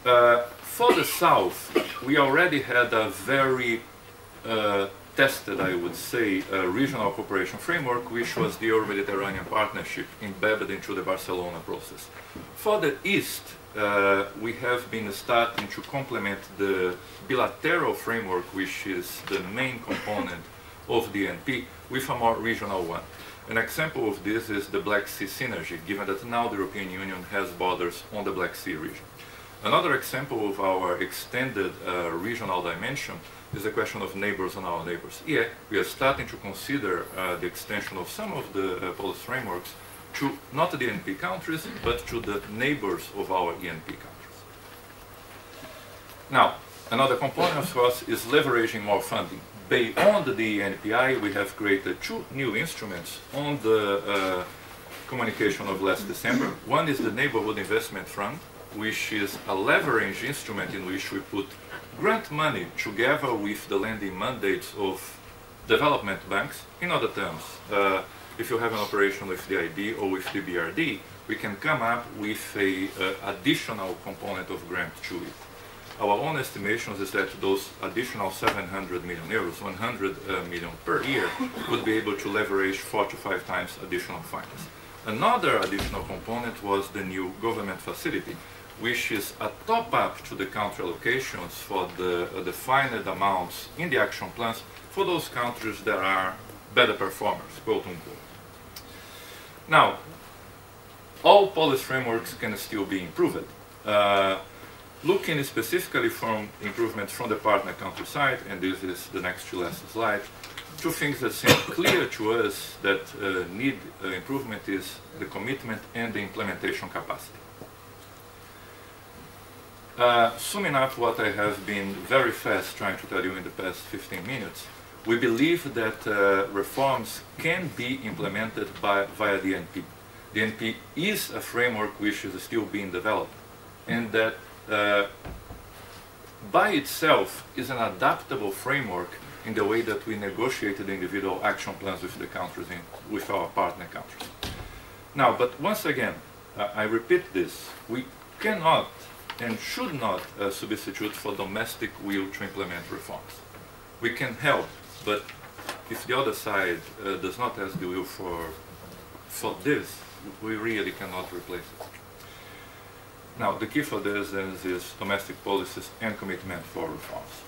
For the South, we already had a very tested, I would say, regional cooperation framework, which was the Euro-Mediterranean Partnership embedded into the Barcelona process. For the East, we have been starting to complement the bilateral framework, which is the main component of the ENP, with a more regional one. An example of this is the Black Sea synergy, given that now the European Union has borders on the Black Sea region. Another example of our extended regional dimension is the question of neighbors on our neighbors. Yeah, we are starting to consider the extension of some of the policy frameworks to not the ENP countries, but to the neighbors of our ENP countries. Now, another component, of course, is leveraging more funding. Beyond the ENPI, we have created two new instruments on the communication of last December. One is the Neighbourhood Investment Fund, which is a leverage instrument in which we put grant money together with the lending mandates of development banks. In other terms, if you have an operation with the IB or with the BRD, we can come up with an additional component of grant to it. Our own estimations is that those additional 700 million euros, 100 million per year, would be able to leverage 4 to 5 times additional finance. Another additional component was the new government facility, which is a top-up to the country allocations for the defined amounts in the action plans for those countries that are better performers, quote-unquote. Now, all policy frameworks can still be improved. Looking specifically from improvements from the partner country side, and this is the next to last slide, two things that seem clear to us that need improvement is the commitment and the implementation capacity. Summing up what I have been very fast trying to tell you in the past 15 minutes, we believe that reforms can be implemented via the ENP. The ENP is a framework which is still being developed, and that by itself is an adaptable framework in the way that we negotiated individual action plans with the countries, with our partner countries. Now, but once again, I repeat this, we cannot and should not substitute for domestic will to implement reforms. We can help, but if the other side does not have the will for this, we really cannot replace it. Now, the key for this is domestic policies and commitment for reforms.